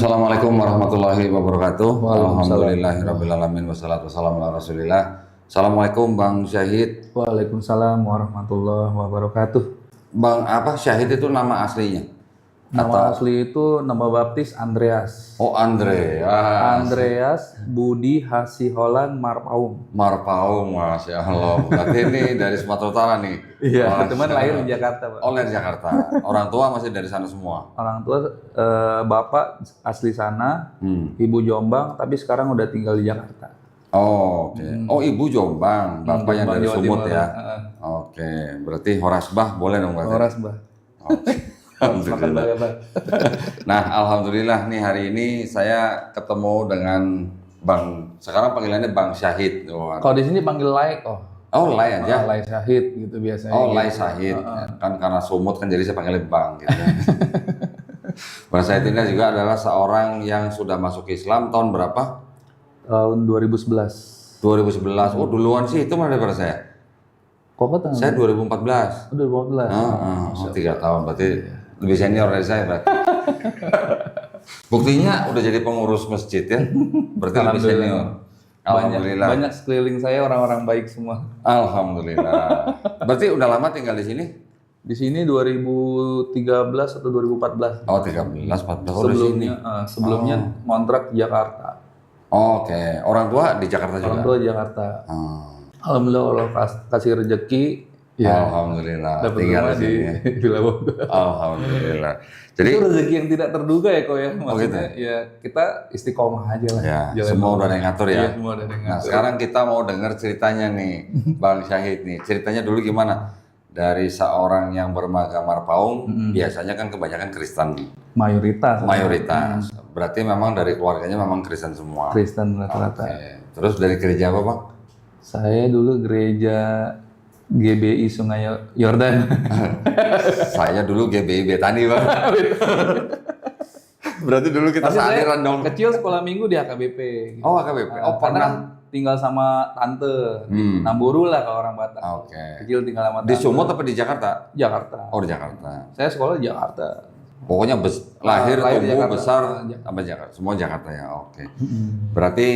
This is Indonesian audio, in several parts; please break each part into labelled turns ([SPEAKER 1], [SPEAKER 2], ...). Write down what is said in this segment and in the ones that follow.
[SPEAKER 1] Assalamualaikum warahmatullahi wabarakatuh.
[SPEAKER 2] Waalaikumsalam.
[SPEAKER 1] Alhamdulillahirrabbilalamin wassalatu wassalamu ala rasulillah. Assalamualaikum Bang Syahid.
[SPEAKER 2] Waalaikumsalam warahmatullahi wabarakatuh.
[SPEAKER 1] Bang apa Syahid itu nama aslinya?
[SPEAKER 2] Nama asli itu nama baptis Andreas.
[SPEAKER 1] Oh Andre.
[SPEAKER 2] Andreas Budi Hasiholan Marpaung.
[SPEAKER 1] Marpaung, Masya Allah. Berarti ini dari Sumatera Utara nih.
[SPEAKER 2] Iya,
[SPEAKER 1] Masya
[SPEAKER 2] cuman lahir
[SPEAKER 1] Allah.
[SPEAKER 2] di Jakarta, Pak.
[SPEAKER 1] Oh lahir di Jakarta. Orang tua masih dari sana semua.
[SPEAKER 2] Orang tua bapak asli sana, ibu Jombang, tapi sekarang udah tinggal di Jakarta.
[SPEAKER 1] Oh, oke. Oh ibu Jombang, bapak yang
[SPEAKER 2] Jombang,
[SPEAKER 1] dari
[SPEAKER 2] Jawa
[SPEAKER 1] Sumut
[SPEAKER 2] Timur.
[SPEAKER 1] ya. Oke, berarti Horasbah boleh dong berarti.
[SPEAKER 2] Horas, Mbah.
[SPEAKER 1] Oke. Alhamdulillah.
[SPEAKER 2] Makan Pak.
[SPEAKER 1] Nah, alhamdulillah nih hari ini saya ketemu dengan Bang, sekarang panggilannya Bang Syahid.
[SPEAKER 2] Kalau di sini panggil Lai,
[SPEAKER 1] Oh, Lai aja.
[SPEAKER 2] Lai Syahid gitu biasanya.
[SPEAKER 1] Oh, Lai
[SPEAKER 2] gitu.
[SPEAKER 1] Syahid. Kan karena sumut kan jadi saya panggilnya Bang gitu. Bang Syahid ini juga adalah seorang yang sudah masuk Islam tahun berapa?
[SPEAKER 2] Tahun 2011.
[SPEAKER 1] 2011. Oh, duluan sih itu malah daripada saya.
[SPEAKER 2] Kok tahun?
[SPEAKER 1] Saya 2014.
[SPEAKER 2] Udah 2015.
[SPEAKER 1] 3 tahun berarti lebih senior dari saya berarti. Buktinya udah jadi pengurus masjid ya. Berarti lebih senior. Alhamdulillah.
[SPEAKER 2] Banyak sekeliling saya orang-orang baik semua.
[SPEAKER 1] Alhamdulillah. Berarti udah lama tinggal di sini?
[SPEAKER 2] Di sini 2013 atau 2014.
[SPEAKER 1] Oh, 13, 14 udah sini.
[SPEAKER 2] Sebelumnya kontrak di Jakarta.
[SPEAKER 1] Oke, orang tua di Jakarta juga.
[SPEAKER 2] Orang tua di Jakarta.
[SPEAKER 1] Oh.
[SPEAKER 2] Alhamdulillah Allah kasih rezeki. Ya,
[SPEAKER 1] Alhamdulillah.
[SPEAKER 2] dapat
[SPEAKER 1] Tinggal
[SPEAKER 2] rumah
[SPEAKER 1] di sini.
[SPEAKER 2] di Villa Bogor.
[SPEAKER 1] Alhamdulillah. Jadi
[SPEAKER 2] Itu rezeki yang tidak terduga ya kok ya. Maksudnya
[SPEAKER 1] gitu
[SPEAKER 2] ya kita istiqomah aja lah.
[SPEAKER 1] ya,
[SPEAKER 2] Jalan
[SPEAKER 1] semua
[SPEAKER 2] dulu.
[SPEAKER 1] udah ada yang ngatur ya.
[SPEAKER 2] Iya, semua udah ada yang
[SPEAKER 1] Nah,
[SPEAKER 2] ngatur.
[SPEAKER 1] sekarang kita mau dengar ceritanya nih, Bang Syahid nih. Ceritanya dulu gimana? Dari seorang yang beragama Marpaung, biasanya kan kebanyakan Kristen.
[SPEAKER 2] Mayoritas.
[SPEAKER 1] Mayoritas. Berarti memang dari keluarganya memang Kristen semua.
[SPEAKER 2] Kristen rata-rata.
[SPEAKER 1] Oke. Terus dari gereja apa, Bang?
[SPEAKER 2] Saya dulu gereja GBI Sungai Yordan.
[SPEAKER 1] Saya dulu GBI Betani, Bang. Berarti dulu kita
[SPEAKER 2] Tapi saya
[SPEAKER 1] sealiran dong.
[SPEAKER 2] kecil sekolah minggu di AKBP. Gitu.
[SPEAKER 1] Oh, AKBP. Oh,
[SPEAKER 2] Karena
[SPEAKER 1] pernah.
[SPEAKER 2] kan tinggal sama tante. Namburu lah kalau orang Batak.
[SPEAKER 1] Oke.
[SPEAKER 2] Kecil tinggal sama
[SPEAKER 1] Di
[SPEAKER 2] tante.
[SPEAKER 1] Sumut apa di Jakarta?
[SPEAKER 2] Jakarta.
[SPEAKER 1] Oh, di Jakarta.
[SPEAKER 2] Saya sekolah di Jakarta.
[SPEAKER 1] Pokoknya lahir,
[SPEAKER 2] lahir
[SPEAKER 1] tumbuh,
[SPEAKER 2] Jakarta.
[SPEAKER 1] besar
[SPEAKER 2] Jakarta.
[SPEAKER 1] apa Jakarta? Semua Jakarta ya. Oke. Berarti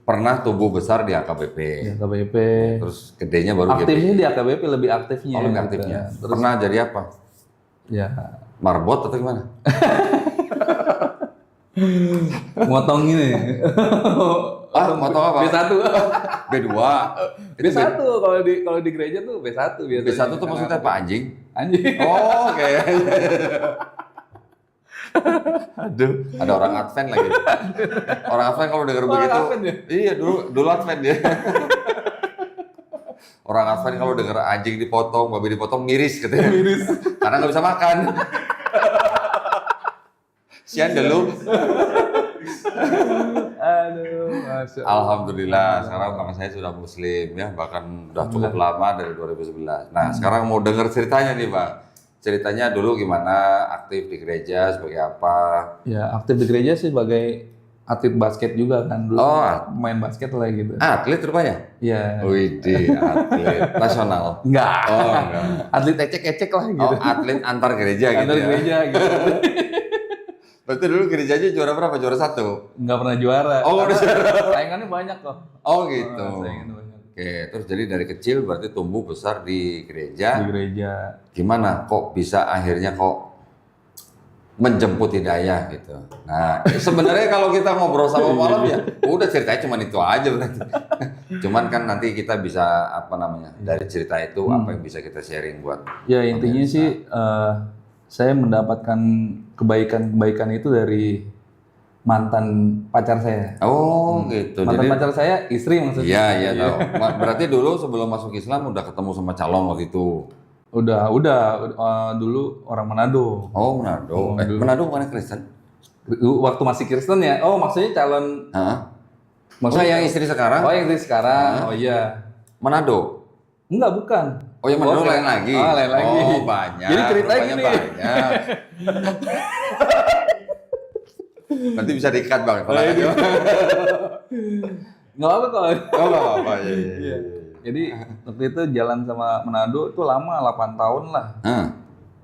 [SPEAKER 1] pernah tumbuh besar di AKBP.
[SPEAKER 2] Di AKBP.
[SPEAKER 1] Terus gedenya baru GBI.
[SPEAKER 2] Aktifnya di AKBP lebih aktifnya.
[SPEAKER 1] Oh, lebih
[SPEAKER 2] gitu.
[SPEAKER 1] aktifnya.
[SPEAKER 2] Terus
[SPEAKER 1] Pernah jadi apa?
[SPEAKER 2] ya
[SPEAKER 1] Marbot atau gimana?
[SPEAKER 2] motong ini.
[SPEAKER 1] Motong apa?
[SPEAKER 2] B1.
[SPEAKER 1] B2.
[SPEAKER 2] B1 kalau di gereja tuh B1 biasanya.
[SPEAKER 1] B1 tuh maksudnya apa? Anjing?
[SPEAKER 2] Anjing.
[SPEAKER 1] Oh, oke. Aduh, ada orang Advent lagi. Orang Advent kalau denger begitu,
[SPEAKER 2] Advent ya?
[SPEAKER 1] iya dulu Advent ya. Orang Advent kalau denger anjing dipotong, babi dipotong miris katanya. Miris. Karena nggak bisa makan. Sian dulu.
[SPEAKER 2] Aduh, masya Allah.
[SPEAKER 1] Alhamdulillah, sekarang bang saya sudah muslim ya, bahkan udah cukup lama dari 2011. Nah, sekarang mau denger ceritanya nih bang. Ceritanya dulu gimana, aktif di gereja sebagai apa?
[SPEAKER 2] Ya aktif di gereja sih sebagai atlet basket juga kan dulu.
[SPEAKER 1] Oh,
[SPEAKER 2] main basket lah gitu.
[SPEAKER 1] atlet rupanya?
[SPEAKER 2] Ya.
[SPEAKER 1] Widih, atlet nasional.
[SPEAKER 2] Enggak.
[SPEAKER 1] Oh, enggak.
[SPEAKER 2] Atlet ecek-ecek lah gitu.
[SPEAKER 1] Oh, atlet antar gereja gitu
[SPEAKER 2] Antar
[SPEAKER 1] ya.
[SPEAKER 2] gereja gitu.
[SPEAKER 1] Berarti dulu gerejanya juara berapa? Juara 1?
[SPEAKER 2] Nggak pernah juara.
[SPEAKER 1] Oh, udah juara.
[SPEAKER 2] Saingannya banyak kok.
[SPEAKER 1] Oh, gitu.
[SPEAKER 2] Saingannya banyak.
[SPEAKER 1] Oke, terus jadi dari kecil berarti tumbuh besar di gereja.
[SPEAKER 2] Di gereja.
[SPEAKER 1] Gimana kok bisa akhirnya kok menjemput hidayah gitu. Nah, sebenarnya kalau kita ngobrol sama malam ya, udah ceritanya cuma itu aja berarti. Cuman kan nanti kita bisa apa namanya dari cerita itu apa yang bisa kita sharing buat.
[SPEAKER 2] Ya intinya sih saya mendapatkan kebaikan-kebaikan itu dari mantan pacar saya.
[SPEAKER 1] Oh gitu.
[SPEAKER 2] Mantan
[SPEAKER 1] Jadi
[SPEAKER 2] pacar saya istri maksudnya.
[SPEAKER 1] iya tahu. Berarti dulu sebelum masuk Islam udah ketemu sama calon waktu itu.
[SPEAKER 2] Udah dulu orang Manado.
[SPEAKER 1] Oh Manado. Manado bukan Kristen?
[SPEAKER 2] Waktu masih Kristen ya. Oh maksudnya calon.
[SPEAKER 1] Hah?
[SPEAKER 2] Maksudnya
[SPEAKER 1] yang istri sekarang?
[SPEAKER 2] Oh yang istri sekarang. Oh iya.
[SPEAKER 1] Manado.
[SPEAKER 2] Enggak bukan.
[SPEAKER 1] Oh yang Manado lain lagi.
[SPEAKER 2] Oh lain lagi.
[SPEAKER 1] Oh banyak.
[SPEAKER 2] Jadi ceritanya
[SPEAKER 1] Rupanya
[SPEAKER 2] gini.
[SPEAKER 1] banyak. Nanti bisa di-cut bang. Kalau
[SPEAKER 2] iya.
[SPEAKER 1] gitu.
[SPEAKER 2] Nggak apa kok.
[SPEAKER 1] Oh nggak apa-apa. Iya.
[SPEAKER 2] Jadi waktu itu jalan sama Manado tuh lama 8 tahun lah.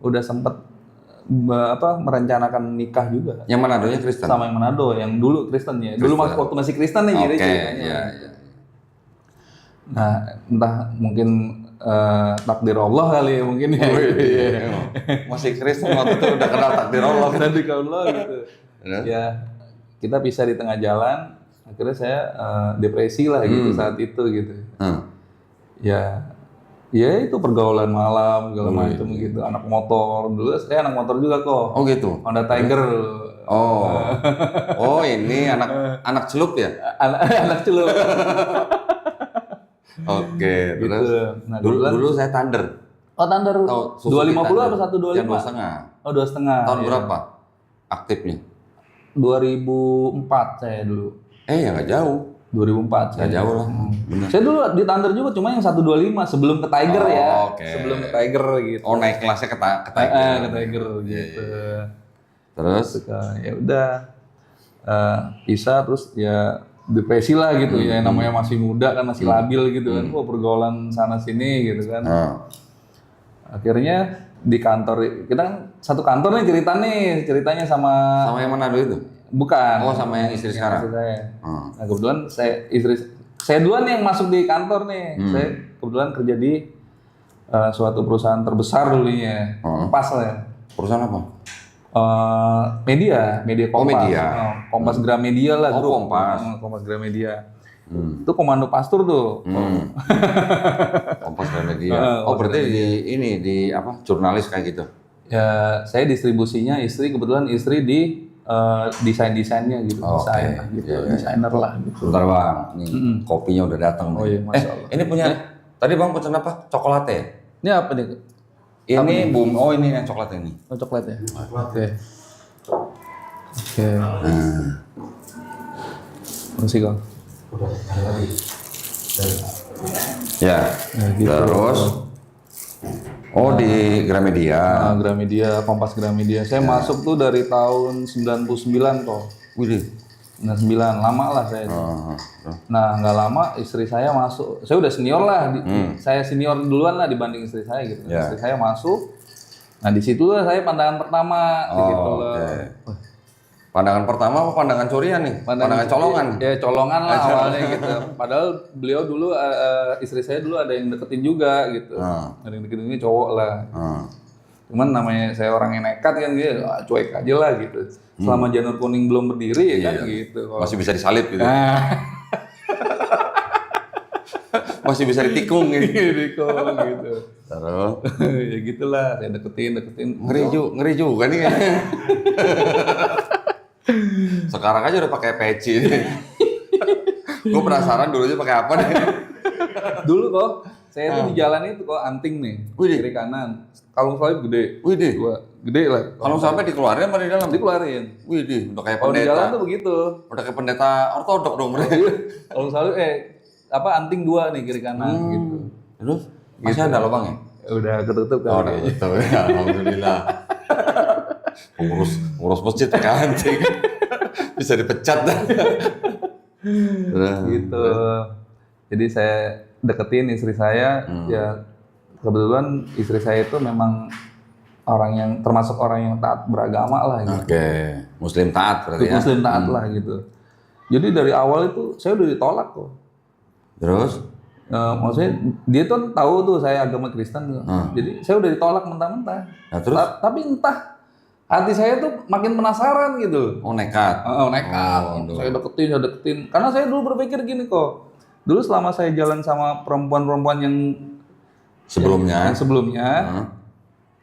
[SPEAKER 2] Udah sempet merencanakan nikah juga.
[SPEAKER 1] Yang Manadonya Kristen?
[SPEAKER 2] Sama yang Manado, yang dulu Kristennya. Dulu waktu masih Kristen nih jadi ceritanya.
[SPEAKER 1] Iya.
[SPEAKER 2] Nah, entah mungkin takdir Allah kali ya mungkin ya.
[SPEAKER 1] Masih Kristen waktu itu udah kenal takdir Allah.
[SPEAKER 2] Takdir Allah gitu. Ya, kita pisah di tengah jalan. Akhirnya saya depresi lah gitu saat itu gitu. Ya itu pergaulan malam segala macam gitu. Anak motor dulu saya anak motor juga kok.
[SPEAKER 1] Oh gitu.
[SPEAKER 2] Honda Tiger.
[SPEAKER 1] Oh ini anak celup ya?
[SPEAKER 2] Anak celup.
[SPEAKER 1] Oke.
[SPEAKER 2] Gitu.
[SPEAKER 1] Terus
[SPEAKER 2] Nah,
[SPEAKER 1] dulu saya Thunder.
[SPEAKER 2] Oh Thunder. 250 apa 125?
[SPEAKER 1] Yang 2,5.
[SPEAKER 2] Oh 2,5.
[SPEAKER 1] Tahun berapa aktifnya?
[SPEAKER 2] 2004 saya dulu.
[SPEAKER 1] Ya nggak jauh.
[SPEAKER 2] 2004
[SPEAKER 1] Nggak jauh lah. Bener.
[SPEAKER 2] Saya dulu di Thunder juga, cuma yang 125 sebelum ke Tiger ya.
[SPEAKER 1] Oke.
[SPEAKER 2] Sebelum ke Tiger gitu.
[SPEAKER 1] Oh naik kelasnya ke Tiger.
[SPEAKER 2] Ke Tiger gitu.
[SPEAKER 1] Terus?
[SPEAKER 2] Ya udah pisah terus ya depresi lah gitu ya, namanya masih muda kan, masih labil gitu kan. Pergaulan sana sini gitu kan. Akhirnya di kantor, kita kan satu kantor nih ceritanya sama
[SPEAKER 1] yang Manado itu?
[SPEAKER 2] Bukan.
[SPEAKER 1] Oh sama yang istri sekarang?
[SPEAKER 2] Istri saya. Nah kebetulan saya duluan yang masuk di kantor nih. Saya kebetulan kerja di suatu perusahaan terbesar dulunya. Kompas lah ya.
[SPEAKER 1] Perusahaan apa?
[SPEAKER 2] Media Kompas.
[SPEAKER 1] Oh media.
[SPEAKER 2] Kompas Gramedia lah.
[SPEAKER 1] Oh Kompas.
[SPEAKER 2] Kompas Gramedia. Itu komando pastur tuh.
[SPEAKER 1] Kompas Gramedia. Berarti di apa? Jurnalis kayak gitu?
[SPEAKER 2] Ya saya distribusinya kebetulan istri di desainnya gitu. Desainer lah gitu.
[SPEAKER 1] Bentar bang, ini kopinya udah datang.
[SPEAKER 2] Oh iya, Masya Allah.
[SPEAKER 1] Ini punya, tadi bang pesan apa? Coklat ya?
[SPEAKER 2] Ini apa nih?
[SPEAKER 1] Ini ini yang coklat ini.
[SPEAKER 2] Oh coklat ya? Oke. Masih Kang.
[SPEAKER 1] Ya,
[SPEAKER 2] gitu.
[SPEAKER 1] Terus di Gramedia.
[SPEAKER 2] Gramedia, Kompas Gramedia. Saya masuk tuh dari tahun 99 kok.
[SPEAKER 1] Wih,
[SPEAKER 2] 99, lama lah saya. Nah, nggak lama istri saya masuk. Saya udah senior lah. Saya senior duluan lah dibanding istri saya gitu. Istri saya masuk. Nah, di situ lah saya pandangan pertama gitu loh.
[SPEAKER 1] Pandangan pertama apa pandangan curian nih? Pandangan colongan?
[SPEAKER 2] Ya colongan lah awalnya gitu. Padahal beliau dulu, istri saya dulu ada yang deketin juga gitu. Ada yang deketin ini cowok lah. Cuman namanya saya orang yang nekat kan gitu, cuek aja lah gitu. Selama janur kuning belum berdiri ya kan gitu.
[SPEAKER 1] Masih bisa disalip gitu. Masih bisa ditikung gitu.
[SPEAKER 2] Tikung gitu.
[SPEAKER 1] Terus?
[SPEAKER 2] Ya gitulah, saya deketin.
[SPEAKER 1] Ngeri juga nih kayaknya. Sekarang aja udah pakai peci nih. Gue penasaran dulunya pakai apa nih.
[SPEAKER 2] Dulu kok, saya tuh di jalan itu kok anting nih, kiri kanan. Kalung salib gede.
[SPEAKER 1] Widih.
[SPEAKER 2] Gede lah.
[SPEAKER 1] Kalau sampai dikeluarin apa di dalam?
[SPEAKER 2] Dikeluarin.
[SPEAKER 1] Widih, udah kayak
[SPEAKER 2] Kalau di
[SPEAKER 1] pendeta.
[SPEAKER 2] jalan tuh begitu.
[SPEAKER 1] Udah kayak pendeta ortodok dong mereka.
[SPEAKER 2] Kalung salib anting 2 nih kiri kanan gitu.
[SPEAKER 1] Terus masih ada lubangnya?
[SPEAKER 2] Udah ketutup kan.
[SPEAKER 1] Udah ketutup ya, alhamdulillah. Ngurus masjid pakai anting. Bisa dipecat dah.
[SPEAKER 2] Gitu. Jadi saya deketin istri saya, ya kebetulan istri saya itu memang termasuk orang yang taat beragama lah gitu.
[SPEAKER 1] Oke, Muslim taat berarti ya?
[SPEAKER 2] Muslim taat lah gitu. Jadi dari awal itu saya udah ditolak kok.
[SPEAKER 1] Terus?
[SPEAKER 2] Maksudnya dia tuh tahu tuh saya agama Kristen tuh. Jadi saya udah ditolak mentah-mentah.
[SPEAKER 1] Nah, terus?
[SPEAKER 2] Tapi entah hati saya tuh makin penasaran gitu.
[SPEAKER 1] Oh nekat?
[SPEAKER 2] Nekat. Saya deketin. Karena saya dulu berpikir gini kok. Dulu selama saya jalan sama perempuan-perempuan yang sebelumnya,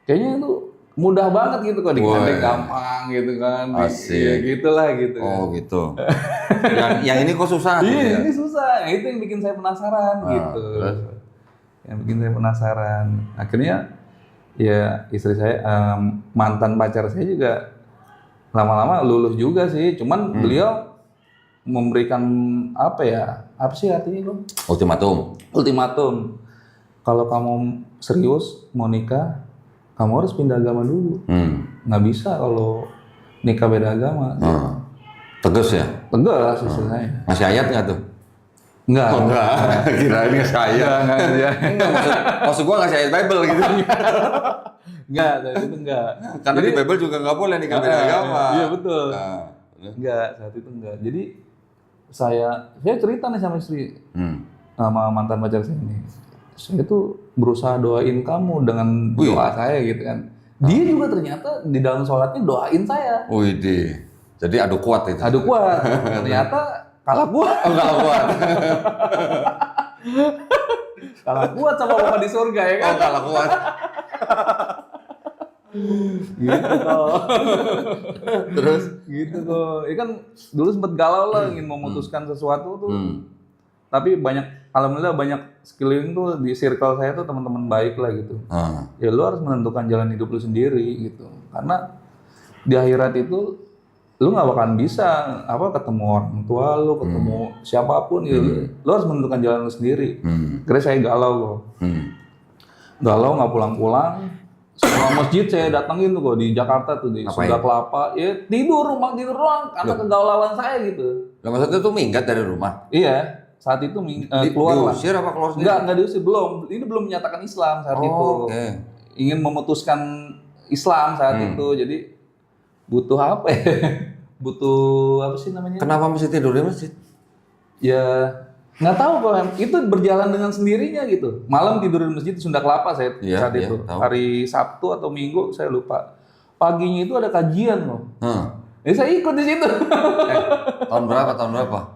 [SPEAKER 2] kayaknya itu mudah banget gitu kok, digandeng gampang gitu kan.
[SPEAKER 1] Asik.
[SPEAKER 2] Ya gitulah gitu.
[SPEAKER 1] Oh gitu. yang ini kok susah?
[SPEAKER 2] Iya, ini susah. Itu yang bikin saya penasaran gitu. Yang bikin saya penasaran. Akhirnya ya istri saya, mantan pacar saya juga lama-lama luluh juga sih. Cuman beliau memberikan apa sih artinya itu? Ultimatum. Kalau kamu serius mau nikah, kamu harus pindah agama dulu. Nggak bisa kalau nikah beda agama.
[SPEAKER 1] Tegas ya?
[SPEAKER 2] Tegas istri saya.
[SPEAKER 1] Masih ayat nggak tuh?
[SPEAKER 2] Enggak.
[SPEAKER 1] Oh enggak, kirain nggak saya.
[SPEAKER 2] Enggak.
[SPEAKER 1] Enggak, maksud gua ngasih ayat Bible gitu.
[SPEAKER 2] Enggak, saat itu enggak.
[SPEAKER 1] Karena di Bible juga nggak boleh nikah beda agama.
[SPEAKER 2] Iya betul.
[SPEAKER 1] Nah,
[SPEAKER 2] Enggak, saat itu enggak. Jadi saya cerita nih sama istri,
[SPEAKER 1] hmm.
[SPEAKER 2] sama mantan pacar saya ini. Saya tuh berusaha doain kamu dengan doa saya gitu kan. Dia juga ternyata di dalam sholatnya doain saya.
[SPEAKER 1] Wih deh. Jadi adu kuat itu.
[SPEAKER 2] Adu kuat. Ternyata kalah kuat.
[SPEAKER 1] Oh, kalah kuat.
[SPEAKER 2] Kalah kuat sama Bapak di surga ya kan.
[SPEAKER 1] Oh, kalah kuat.
[SPEAKER 2] Gitu kok.
[SPEAKER 1] Terus?
[SPEAKER 2] Gitu kok. Ini kan dulu sempet galau lah ingin memutuskan sesuatu tuh. Tapi alhamdulillah banyak sekeliling tuh di circle saya tuh teman-teman baik lah gitu. Ya lu harus menentukan jalan hidup lu sendiri gitu. Karena di akhirat itu lu nggak bakalan bisa ketemu orang tua lu, ketemu siapapun gitu. Lu harus menentukan jalan lu sendiri. Kira saya galau kok. Galau nggak pulang-pulang. Semua masjid saya datengin tuh kok di Jakarta tuh di Sunda Kelapa. Ya tidur doang karena kegaulauan saya gitu.
[SPEAKER 1] Lah maksudnya tuh minggat dari rumah?
[SPEAKER 2] Iya. Saat itu keluar lah.
[SPEAKER 1] Diusir apa keluar sendiri?
[SPEAKER 2] Enggak diusir, belum. Ini belum menyatakan Islam saat itu.
[SPEAKER 1] Okay.
[SPEAKER 2] Ingin memutuskan Islam saat itu. Jadi butuh apa ya? Butuh apa sih namanya?
[SPEAKER 1] Kenapa mesti tidur di masjid?
[SPEAKER 2] Ya nggak tahu kok. Itu berjalan dengan sendirinya gitu. Malam tidur di masjid Sunda Kelapa saya saat itu.
[SPEAKER 1] Tahu.
[SPEAKER 2] Hari Sabtu atau Minggu saya lupa. Paginya itu ada kajian loh. Jadi saya ikut di situ.
[SPEAKER 1] Tahun berapa?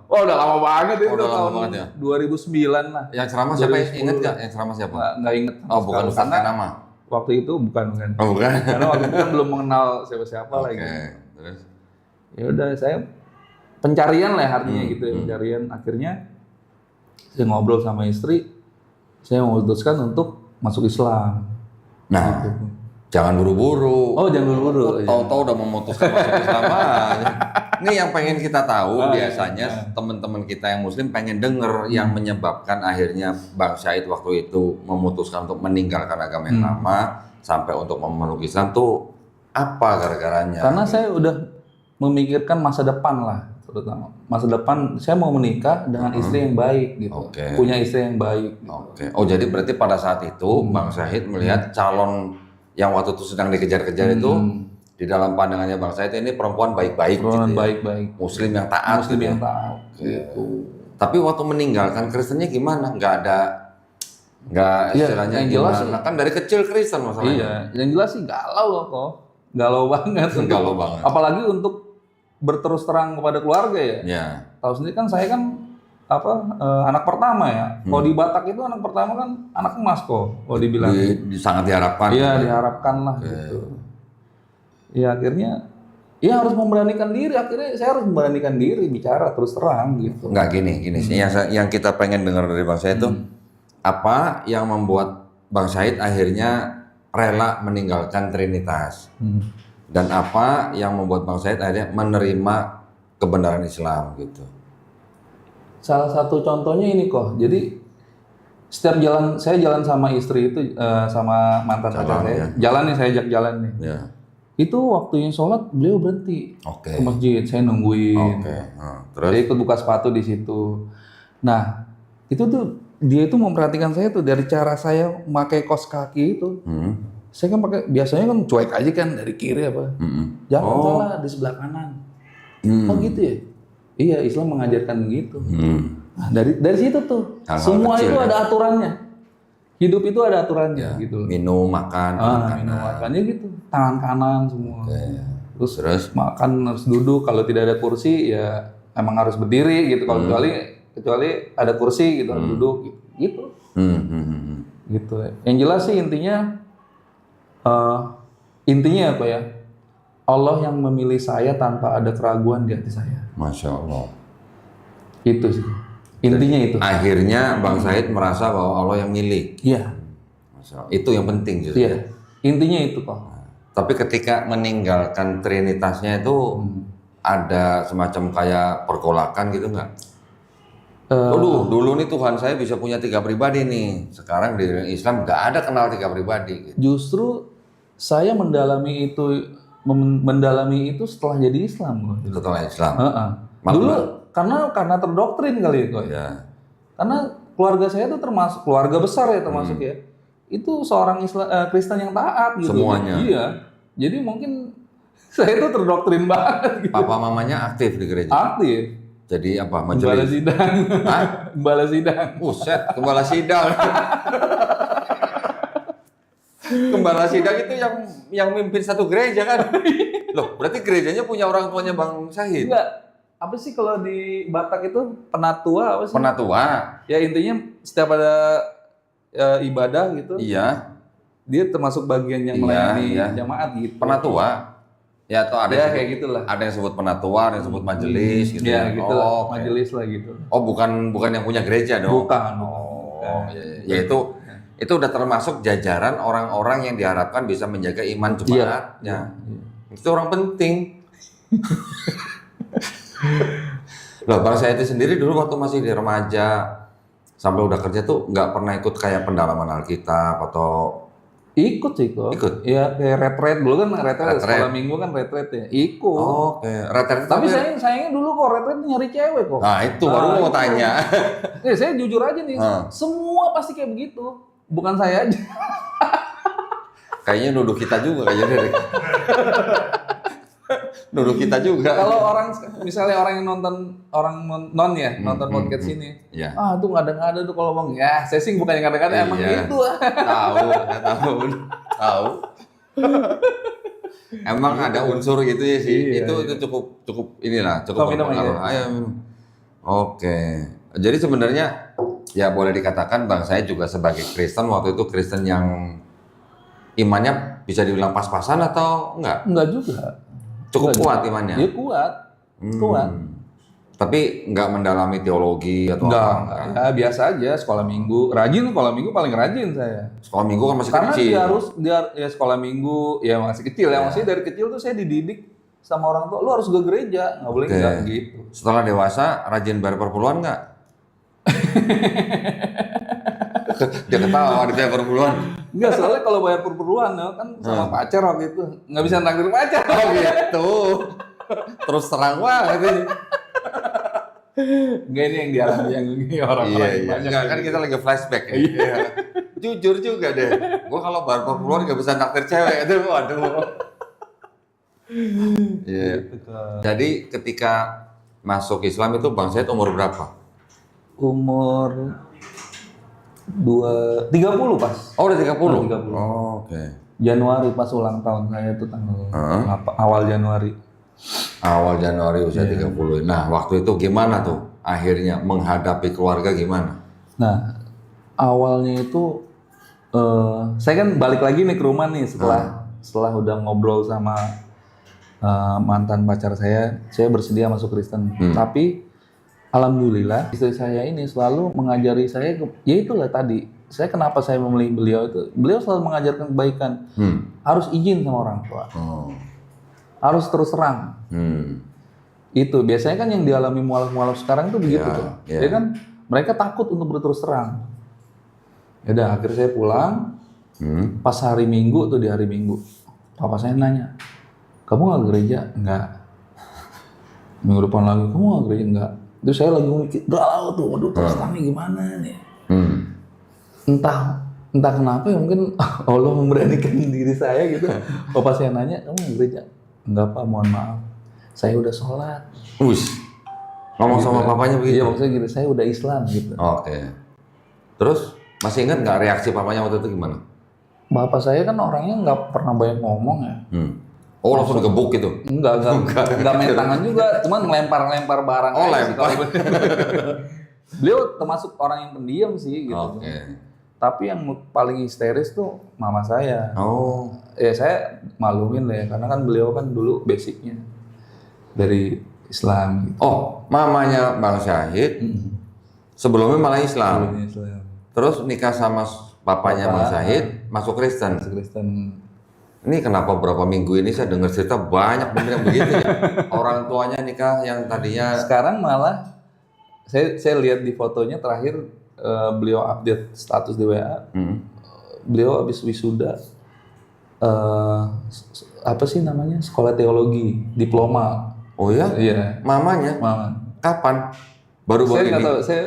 [SPEAKER 2] Oh udah lama banget itu.
[SPEAKER 1] Udah lama
[SPEAKER 2] tahun
[SPEAKER 1] banget ya?
[SPEAKER 2] 2009 lah.
[SPEAKER 1] Yang ceramah siapa? Ingat nggak? Yang ceramah siapa?
[SPEAKER 2] Nggak inget.
[SPEAKER 1] Oh bukan Ustaz nama?
[SPEAKER 2] Waktu itu bukan.
[SPEAKER 1] Oh bukan?
[SPEAKER 2] Karena waktu itu kan belum mengenal siapa-siapa lagi.
[SPEAKER 1] Terus?
[SPEAKER 2] Ya udah saya pencarian lah artinya gitu ya. Pencarian akhirnya saya ngobrol sama istri. Saya memutuskan untuk masuk Islam.
[SPEAKER 1] Nah.
[SPEAKER 2] Gitu.
[SPEAKER 1] Jangan buru-buru.
[SPEAKER 2] Oh, jangan buru-buru.
[SPEAKER 1] Tahu-tahu udah memutuskan masuk Islam aja. Ini yang pengen kita tahu biasanya teman-teman kita yang Muslim pengen denger yang menyebabkan akhirnya Bang Syahid waktu itu memutuskan untuk meninggalkan agama yang lama sampai untuk memeluk Islam tuh apa gara-garanya?
[SPEAKER 2] Karena saya udah memikirkan masa depan lah, terutama masa depan saya mau menikah dengan istri yang baik gitu, punya istri yang baik. Gitu.
[SPEAKER 1] Oh jadi berarti pada saat itu Bang Syahid melihat calon yang waktu itu sedang dikejar-kejar itu di dalam pandangannya Bang Syahid ini perempuan baik-baik gitu ya?
[SPEAKER 2] Baik-baik.
[SPEAKER 1] Muslim yang taat.
[SPEAKER 2] Muslim yang taat. Gitu.
[SPEAKER 1] Tapi waktu meninggalkan Kristennya gimana? Nggak istilahnya gimana? Kan dari kecil Kristen masalahnya.
[SPEAKER 2] Iya, yang jelas sih galau loh kok. Galau banget.
[SPEAKER 1] Galau banget.
[SPEAKER 2] Apalagi untuk berterus terang kepada keluarga ya.
[SPEAKER 1] Iya.
[SPEAKER 2] Tahu sendiri kan saya kan anak pertama ya. Kalau di Batak itu anak pertama kan anak emas kok. Kalau dibilang.
[SPEAKER 1] Sangat diharapkan.
[SPEAKER 2] Iya diharapkan lah gitu. Ya akhirnya ya harus memberanikan diri. Akhirnya saya harus memberanikan diri bicara terus terang gitu.
[SPEAKER 1] Enggak gini. Yang kita pengen dengar dari Bang Syahid itu apa yang membuat Bang Syahid akhirnya rela meninggalkan Trinitas dan apa yang membuat Bang Syahid akhirnya menerima kebenaran Islam gitu.
[SPEAKER 2] Salah satu contohnya ini kok. Jadi setiap saya jalan sama istri itu sama mantan pacar saya. Jalan nih saya ajak jalan nih.
[SPEAKER 1] Ya.
[SPEAKER 2] Itu waktunya sholat beliau berhenti ke masjid. Saya nungguin.
[SPEAKER 1] Terus?
[SPEAKER 2] Saya ikut buka sepatu di situ. Nah itu tuh dia itu memperhatikan saya tuh dari cara saya memakai kaos kaki itu. Saya kan biasanya kan cuek aja kan dari kiri apa. Jangan salah di sebelah kanan. Oh gitu ya. Iya, Islam mengajarkan begitu. Nah, dari situ tuh, semua itu ada aturannya. Hidup itu ada aturannya, gitu.
[SPEAKER 1] Minum, makan,
[SPEAKER 2] minum, makannya gitu. Tangan kanan semua. Terus makan harus duduk. Kalau tidak ada kursi, ya emang harus berdiri gitu. Kalau kecuali ada kursi gitu, harus duduk gitu. Gitu. Yang jelas sih intinya apa ya? Allah yang memilih saya tanpa ada keraguan di hati saya.
[SPEAKER 1] Masya Allah.
[SPEAKER 2] Itu sih. Intinya itu.
[SPEAKER 1] Akhirnya Bang Syahid merasa bahwa Allah yang milih.
[SPEAKER 2] Iya.
[SPEAKER 1] Masya Allah. Itu yang penting justru.
[SPEAKER 2] Iya. Intinya itu kok.
[SPEAKER 1] Tapi ketika meninggalkan Trinitasnya itu ada semacam kayak pergolakan gitu nggak? Dulu nih Tuhan saya bisa punya 3 pribadi nih. Sekarang di Islam nggak ada kenal 3 pribadi. Gitu.
[SPEAKER 2] Justru saya mendalami itu setelah jadi Islam loh.
[SPEAKER 1] Setelah Islam.
[SPEAKER 2] Dulu karena terdoktrin kali itu.
[SPEAKER 1] Ya.
[SPEAKER 2] Karena keluarga saya tuh termasuk keluarga besar ya termasuk ya. Itu seorang Kristen yang taat gitu.
[SPEAKER 1] Semuanya.
[SPEAKER 2] Iya. Jadi mungkin saya tuh terdoktrin banget gitu.
[SPEAKER 1] Papa mamanya aktif di gereja.
[SPEAKER 2] Aktif.
[SPEAKER 1] Jadi apa?
[SPEAKER 2] Gembala
[SPEAKER 1] Majelis.
[SPEAKER 2] sidang.
[SPEAKER 1] Hah?
[SPEAKER 2] Gembala sidang.
[SPEAKER 1] Buset, gembala sidang. Gembala sidang itu yang mimpin satu gereja kan? Loh, berarti gerejanya punya orang tuanya Bang Syahid?
[SPEAKER 2] Enggak. Apa sih kalau di Batak itu penatua apa sih?
[SPEAKER 1] Penatua.
[SPEAKER 2] Ya intinya setiap ada ibadah gitu,
[SPEAKER 1] Iya.
[SPEAKER 2] dia termasuk bagian yang
[SPEAKER 1] Iya,
[SPEAKER 2] melayani
[SPEAKER 1] iya.
[SPEAKER 2] jamaat gitu.
[SPEAKER 1] Penatua. Ya atau ada
[SPEAKER 2] Ya
[SPEAKER 1] yang
[SPEAKER 2] kayak gitulah.
[SPEAKER 1] ada yang sebut penatua, ada yang sebut majelis gitu.
[SPEAKER 2] Ya gitu lah,
[SPEAKER 1] Oh, oke.
[SPEAKER 2] majelis lah gitu.
[SPEAKER 1] Oh, bukan yang punya gereja dong.
[SPEAKER 2] Bukan.
[SPEAKER 1] Oh, ya itu udah termasuk jajaran orang-orang yang diharapkan bisa menjaga iman jemaatnya. Itu orang penting. Loh, Bang Syahid sendiri dulu waktu masih di remaja sampai udah kerja tuh nggak pernah ikut kayak pendalaman Alkitab atau
[SPEAKER 2] Ikut sih kok.
[SPEAKER 1] Ikut?
[SPEAKER 2] Ya kayak retret dulu kan retret
[SPEAKER 1] Retret.
[SPEAKER 2] sekolah minggu kan retret ya. Ikut.
[SPEAKER 1] oke, retret
[SPEAKER 2] Tapi sayangnya dulu kok retret nyari cewek kok.
[SPEAKER 1] Nah, itu baru mau
[SPEAKER 2] itu.
[SPEAKER 1] tanya.
[SPEAKER 2] Saya jujur aja nih, semua pasti kayak begitu. Bukan saya aja.
[SPEAKER 1] Kayaknya nuduh kita juga kayaknya. Nuduh kita juga.
[SPEAKER 2] Kalau orang misalnya orang yang nonton nonton podcast ini,
[SPEAKER 1] Iya.
[SPEAKER 2] tuh ngada-ngada tuh kalau ngomong, ya saya sih bukan yang ngada-ngada emang
[SPEAKER 1] Iya.
[SPEAKER 2] gitu.
[SPEAKER 1] Tahu. Emang ada unsur gitu ya sih.
[SPEAKER 2] Iya,
[SPEAKER 1] itu cukup inilah, cukup
[SPEAKER 2] minum
[SPEAKER 1] berpengaruh.
[SPEAKER 2] aja.
[SPEAKER 1] Ayo minum. Oke. Jadi sebenarnya ya boleh dikatakan Bang saya juga sebagai Kristen waktu itu Kristen yang imannya bisa dibilang pas-pasan atau enggak?
[SPEAKER 2] Enggak juga.
[SPEAKER 1] Cukup
[SPEAKER 2] Enggak
[SPEAKER 1] kuat
[SPEAKER 2] juga.
[SPEAKER 1] imannya.
[SPEAKER 2] Dia kuat. Kuat.
[SPEAKER 1] Tapi nggak mendalami teologi atau
[SPEAKER 2] Enggak.
[SPEAKER 1] apa?
[SPEAKER 2] Ya, biasa aja sekolah minggu. Sekolah minggu paling rajin saya.
[SPEAKER 1] Sekolah minggu kan masih
[SPEAKER 2] Karena
[SPEAKER 1] kecil.
[SPEAKER 2] dia ya sekolah minggu ya masih kecil ya. Maksudnya dari kecil tuh saya dididik sama orang tua, lu harus ke gereja, nggak boleh enggak gitu.
[SPEAKER 1] Setelah dewasa rajin bayar perpuluhan nggak? Dia ketawa di bayar perpuluhan.
[SPEAKER 2] Enggak, soalnya kalau bayar perpuluhan ya, kan sama pacar waktu itu nggak bisa naktir pacar.
[SPEAKER 1] Oh gitu. Terus terang banget ini.
[SPEAKER 2] Enggak, ini yang dialami yang ini orang-orang yang banyak.
[SPEAKER 1] Enggak, kan kita lagi flashback ya. Iya. Jujur juga deh. Gua kalau bayar perpuluhan nggak bisa naktir cewek itu, waduh. Iya. Jadi ketika masuk Islam itu Bang Syahid umur berapa?
[SPEAKER 2] Umur 30 pas.
[SPEAKER 1] Oh udah 30?
[SPEAKER 2] 30.
[SPEAKER 1] Oh, oke.
[SPEAKER 2] Januari pas ulang tahun saya itu tanggal awal Januari.
[SPEAKER 1] Awal Januari usia 30. Nah, waktu itu gimana tuh? Akhirnya menghadapi keluarga gimana?
[SPEAKER 2] Nah, awalnya itu saya kan balik lagi nih ke rumah nih setelah udah ngobrol sama mantan pacar saya bersedia masuk Kristen. Tapi alhamdulillah istri saya ini selalu mengajari saya, ya itulah tadi. Saya kenapa saya memilih beliau itu? Beliau selalu mengajarkan kebaikan. Harus izin sama orang tua. Harus terus terang. Itu biasanya kan yang dialami mualaf-mualaf sekarang itu begitu tuh. Ya kan mereka takut untuk berterus terang. Ya udah akhirnya saya pulang. Pas hari Minggu tuh, di hari Minggu papa saya nanya, kamu nggak gereja? Enggak. Minggu depan lagi, kamu nggak gereja? Enggak. Terus saya lagi mikir, galau tuh, waduh terus terangnya gimana nih? Entah kenapa ya, mungkin Allah memberanikan diri saya gitu. Papa saya nanya, kamu nggak gereja? Enggak Pak, mohon maaf. Saya udah sholat.
[SPEAKER 1] Ngomong sama papanya begitu?
[SPEAKER 2] Iya, maksudnya gitu, saya udah Islam gitu.
[SPEAKER 1] Oke. Terus masih ingat nggak reaksi papanya waktu itu gimana?
[SPEAKER 2] Bapak saya kan orangnya nggak pernah banyak ngomong ya.
[SPEAKER 1] Oh langsung digebuk gitu?
[SPEAKER 2] Enggak main tangan juga, cuman ngelempar barang.
[SPEAKER 1] Oh
[SPEAKER 2] aja sih
[SPEAKER 1] lempar.
[SPEAKER 2] kalau beliau termasuk orang yang pendiam sih gitu.
[SPEAKER 1] Oke.
[SPEAKER 2] Tapi yang paling histeris tuh mama saya.
[SPEAKER 1] Oh.
[SPEAKER 2] Ya saya maklumin lah ya, karena kan beliau kan dulu basicnya dari Islam gitu.
[SPEAKER 1] Oh, mamanya Bang Syahid sebelumnya malah Islam.
[SPEAKER 2] Sebelumnya Islam.
[SPEAKER 1] Terus nikah sama papanya Bang Syahid, masuk Kristen.
[SPEAKER 2] Kristen.
[SPEAKER 1] Ini kenapa beberapa minggu ini saya dengar cerita banyak bener yang begitu ya. Orang tuanya nikah yang tadinya.
[SPEAKER 2] Sekarang malah saya lihat di fotonya terakhir beliau update status di WA. Beliau habis wisuda apa sih namanya? Sekolah teologi, diploma.
[SPEAKER 1] Oh ya?
[SPEAKER 2] Iya.
[SPEAKER 1] Mamanya?
[SPEAKER 2] Mama.
[SPEAKER 1] Kapan? Baru-baru
[SPEAKER 2] Saya nggak
[SPEAKER 1] ini?
[SPEAKER 2] tahu, saya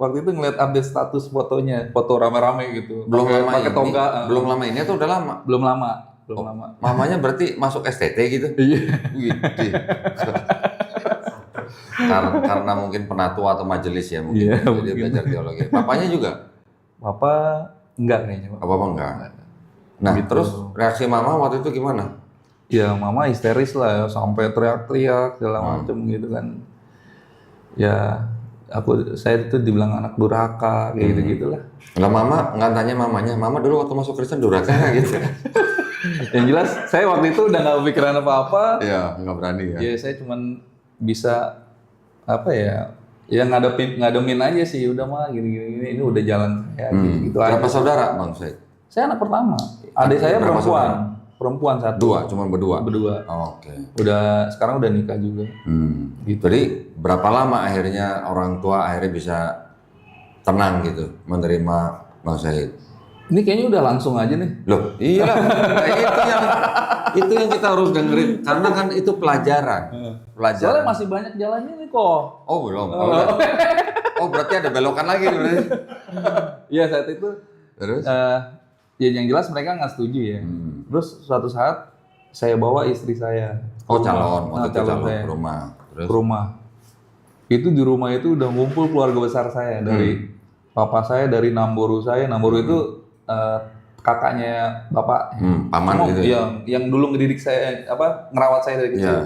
[SPEAKER 2] waktu itu ngeliat update status fotonya, foto rame-rame gitu.
[SPEAKER 1] Belum lama
[SPEAKER 2] pakai
[SPEAKER 1] ini.
[SPEAKER 2] toga.
[SPEAKER 1] Belum lama ini atau udah lama?
[SPEAKER 2] Belum lama. Belum lama.
[SPEAKER 1] Mamanya berarti masuk STT gitu?
[SPEAKER 2] Iya.
[SPEAKER 1] Widih. Karena mungkin penatua atau majelis ya mungkin.
[SPEAKER 2] Iya,
[SPEAKER 1] Jadi
[SPEAKER 2] mungkin.
[SPEAKER 1] belajar teologi. Papanya juga?
[SPEAKER 2] Papa enggak kayaknya, Pak.
[SPEAKER 1] Apa enggak? Nah,
[SPEAKER 2] Gitu.
[SPEAKER 1] terus reaksi mama waktu itu gimana?
[SPEAKER 2] Ya mama histeris lah, sampai teriak-teriak segala macem gitu kan. Ya saya itu dibilang anak durhaka kayak gitu-gitulah.
[SPEAKER 1] Lah mama nggak tanya mamanya, mama dulu waktu masuk Kristen durhaka nggak gitu?
[SPEAKER 2] Yang jelas saya waktu itu udah nggak kepikiran apa-apa.
[SPEAKER 1] Iya, nggak berani ya.
[SPEAKER 2] Ya saya cuman bisa apa ya? Ya ngademin aja sih, udah mah gini ini udah jalan saya gitu
[SPEAKER 1] Berapa
[SPEAKER 2] aja.
[SPEAKER 1] saudara bang Said?
[SPEAKER 2] Saya anak pertama. Adik saya
[SPEAKER 1] Berapa
[SPEAKER 2] perempuan satu.
[SPEAKER 1] Dua, cuma berdua.
[SPEAKER 2] Berdua.
[SPEAKER 1] Oh, oke.
[SPEAKER 2] Sekarang udah nikah juga.
[SPEAKER 1] Gitu. Jadi berapa lama akhirnya orang tua akhirnya bisa tenang gitu menerima bang Said?
[SPEAKER 2] Ini kayaknya udah langsung aja nih.
[SPEAKER 1] Loh, iyalah. Itu yang kita harus dengerin karena kan itu pelajaran.
[SPEAKER 2] Soalnya masih banyak jalannya nih kok.
[SPEAKER 1] Oh belum. Oh berarti ada belokan lagi berarti.
[SPEAKER 2] Iya saat itu.
[SPEAKER 1] Terus?
[SPEAKER 2] Ya yang jelas mereka nggak setuju ya. Terus suatu saat saya bawa istri saya.
[SPEAKER 1] Oh calon, waktu itu calon
[SPEAKER 2] saya
[SPEAKER 1] ke rumah. Terus?
[SPEAKER 2] ke rumah. Itu di rumah itu udah ngumpul keluarga besar saya dari papa saya, dari Namboru saya. Namboru itu kakaknya bapak.
[SPEAKER 1] Paman
[SPEAKER 2] Semua
[SPEAKER 1] gitu ya?
[SPEAKER 2] yang dulu ngedidik saya, ngerawat saya dari kecil.
[SPEAKER 1] Iya.